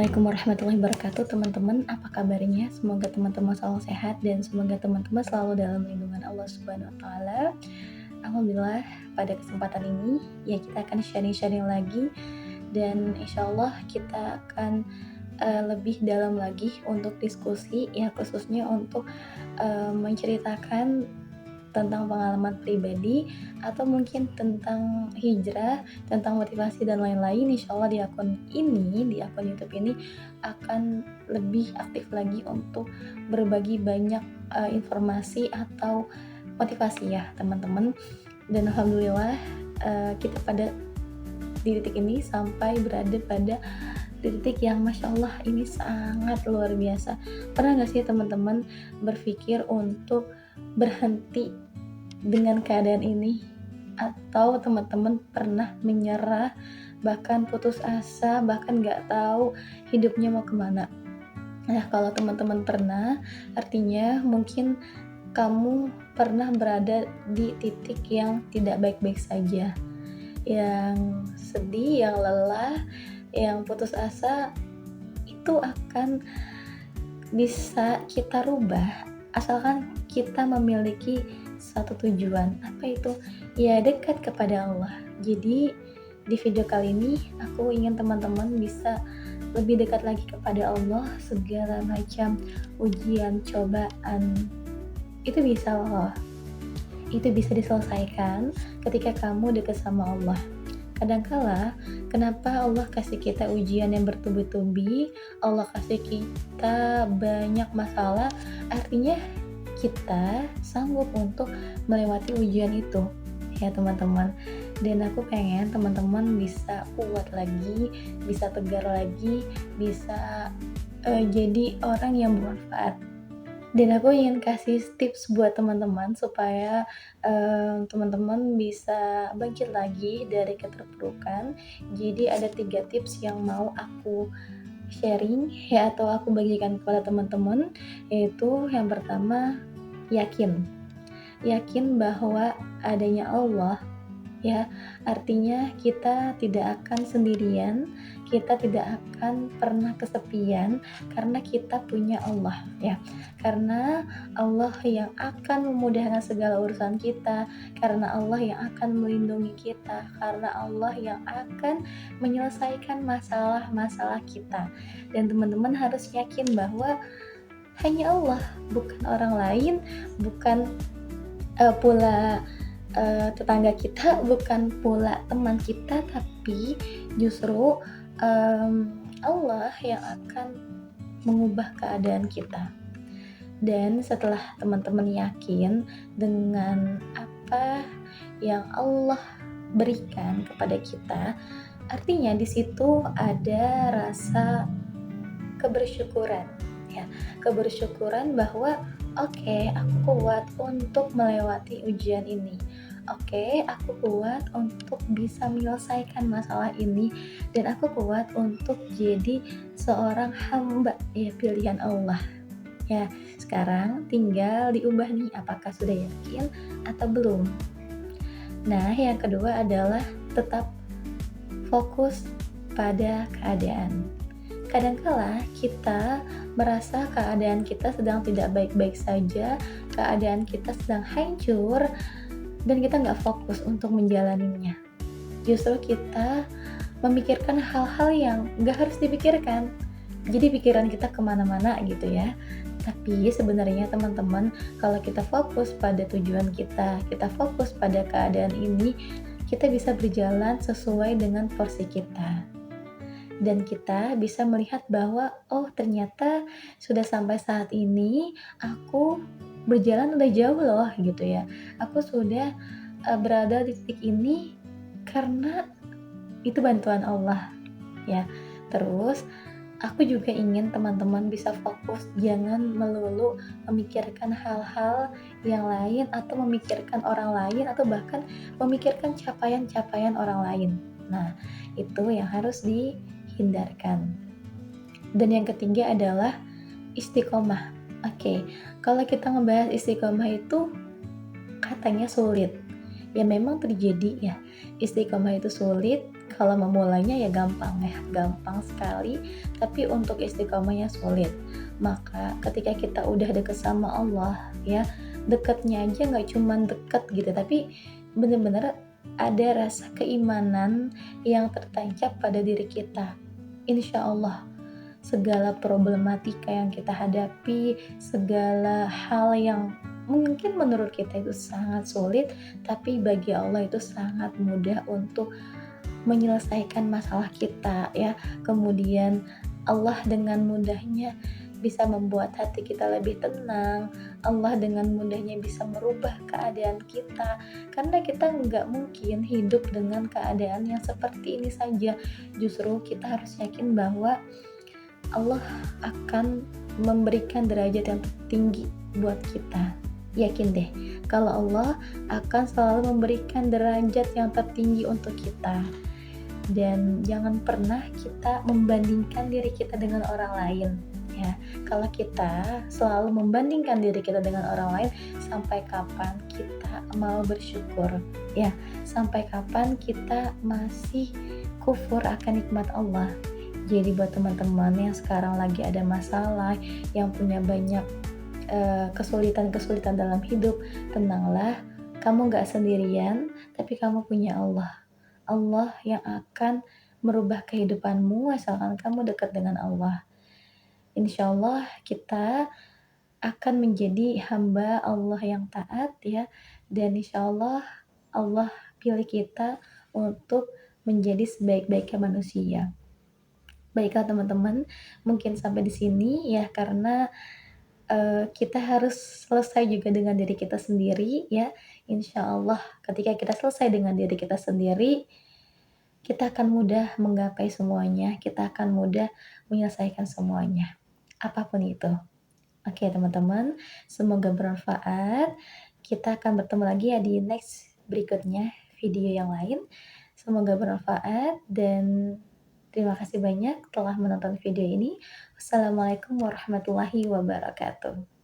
Assalamualaikum warahmatullahi wabarakatuh teman-teman, apa kabarnya? Semoga teman-teman selalu sehat dan semoga teman-teman selalu dalam lindungan Allah Subhanahu wa taala. Alhamdulillah pada kesempatan ini ya kita akan sharing-sharing lagi dan insyaallah kita akan lebih dalam lagi untuk diskusi ya khususnya untuk menceritakan tentang pengalaman pribadi atau mungkin tentang hijrah, tentang motivasi dan lain-lain. Insyaallah di akun ini, di akun YouTube ini akan lebih aktif lagi untuk berbagi banyak informasi atau motivasi ya teman-teman. Dan alhamdulillah kita pada di titik ini sampai berada pada titik yang Masya Allah ini sangat luar biasa. Pernah gak sih teman-teman berpikir untuk berhenti dengan keadaan ini? Atau teman-teman pernah menyerah, bahkan putus asa, bahkan gak tahu hidupnya mau kemana? Nah kalau teman-teman pernah, artinya mungkin kamu pernah berada di titik yang tidak baik-baik saja, yang sedih, yang lelah, yang putus asa. Itu akan bisa kita rubah asalkan kita memiliki satu tujuan. Apa itu? Ya dekat kepada Allah. Jadi di video kali ini aku ingin teman-teman bisa lebih dekat lagi kepada Allah. Segala macam ujian, cobaan itu bisa loh, itu bisa diselesaikan ketika kamu dekat sama Allah. Kadangkala kenapa Allah kasih kita ujian yang bertubi-tubi, Allah kasih kita banyak masalah, artinya kita sanggup untuk melewati ujian itu ya teman-teman. Dan aku pengen teman-teman bisa kuat lagi, bisa tegar lagi, bisa jadi orang yang bermanfaat. Dan aku ingin kasih tips buat teman-teman supaya teman-teman bisa bangkit lagi dari keterpurukan. Jadi ada 3 tips yang mau aku sharing ya atau aku bagikan kepada teman-teman, yaitu yang pertama yakin. Yakin bahwa adanya Allah ya, artinya kita tidak akan sendirian, kita tidak akan pernah kesepian karena kita punya Allah ya. Karena Allah yang akan memudahkan segala urusan kita, karena Allah yang akan melindungi kita, karena Allah yang akan menyelesaikan masalah-masalah kita. Dan teman-teman harus yakin bahwa hanya Allah, bukan orang lain, bukan pula tetangga kita, bukan pula teman kita, tapi justru Allah yang akan mengubah keadaan kita. Dan setelah teman-teman yakin dengan apa yang Allah berikan kepada kita, artinya di situ ada rasa kebersyukuran ya, kebersyukuran bahwa oke, aku kuat untuk melewati ujian ini. Oke, aku kuat untuk bisa menyelesaikan masalah ini dan aku kuat untuk jadi seorang hamba ya pilihan Allah. Ya, sekarang tinggal diubah nih apakah sudah yakin atau belum. Nah, yang kedua adalah tetap fokus pada keadaan. Kadangkala kita merasa keadaan kita sedang tidak baik-baik saja, keadaan kita sedang hancur, dan kita nggak fokus untuk menjalaninya. Justru kita memikirkan hal-hal yang nggak harus dipikirkan. Jadi pikiran kita kemana-mana gitu ya. Tapi sebenarnya teman-teman, kalau kita fokus pada tujuan kita, kita fokus pada keadaan ini, kita bisa berjalan sesuai dengan porsi kita. Dan kita bisa melihat bahwa oh ternyata sudah sampai saat ini aku berjalan udah jauh loh gitu ya. Aku sudah berada di titik ini karena itu bantuan Allah ya. Terus aku juga ingin teman-teman bisa fokus, jangan melulu memikirkan hal-hal yang lain atau memikirkan orang lain atau bahkan memikirkan capaian-capaian orang lain. Nah, itu yang harus dihindarkan. Dan yang ketiga adalah istiqomah. Oke, kalau kita ngebahas istiqomah itu katanya sulit. Ya memang terjadi ya. Istiqomah itu sulit kalau memulainya ya gampang ya, gampang sekali, tapi untuk istiqomahnya sulit. Maka ketika kita udah deket sama Allah ya, deketnya aja nggak cuman deket gitu, tapi bener-bener ada rasa keimanan yang tertancap pada diri kita. Insya Allah segala problematika yang kita hadapi, segala hal yang mungkin menurut kita itu sangat sulit, tapi bagi Allah itu sangat mudah untuk menyelesaikan masalah kita ya. Kemudian Allah dengan mudahnya bisa membuat hati kita lebih tenang. Allah dengan mudahnya bisa merubah keadaan kita. Karena kita nggak mungkin hidup dengan keadaan yang seperti ini saja. Justru kita harus yakin bahwa Allah akan memberikan derajat yang tertinggi buat kita. Yakin deh, kalau Allah akan selalu memberikan derajat yang tertinggi untuk kita. Dan jangan pernah kita membandingkan diri kita dengan orang lain ya. Kalau kita selalu membandingkan diri kita dengan orang lain, sampai kapan kita mau bersyukur ya? Sampai kapan kita masih kufur akan nikmat Allah? Jadi buat teman-teman yang sekarang lagi ada masalah, yang punya banyak kesulitan-kesulitan dalam hidup, tenanglah, kamu gak sendirian, tapi kamu punya Allah. Allah yang akan merubah kehidupanmu asalkan kamu dekat dengan Allah. Insya Allah kita akan menjadi hamba Allah yang taat ya, dan insya Allah Allah pilih kita untuk menjadi sebaik-baiknya manusia. Baiklah teman-teman, mungkin sampai di sini ya, karena kita harus selesai juga dengan diri kita sendiri ya. Insya Allah ketika kita selesai dengan diri kita sendiri, kita akan mudah menggapai semuanya, kita akan mudah menyelesaikan semuanya, apapun itu. Oke teman-teman, semoga bermanfaat. Kita akan bertemu lagi ya di next berikutnya, video yang lain. Semoga bermanfaat dan terima kasih banyak telah menonton video ini. Wassalamualaikum warahmatullahi wabarakatuh.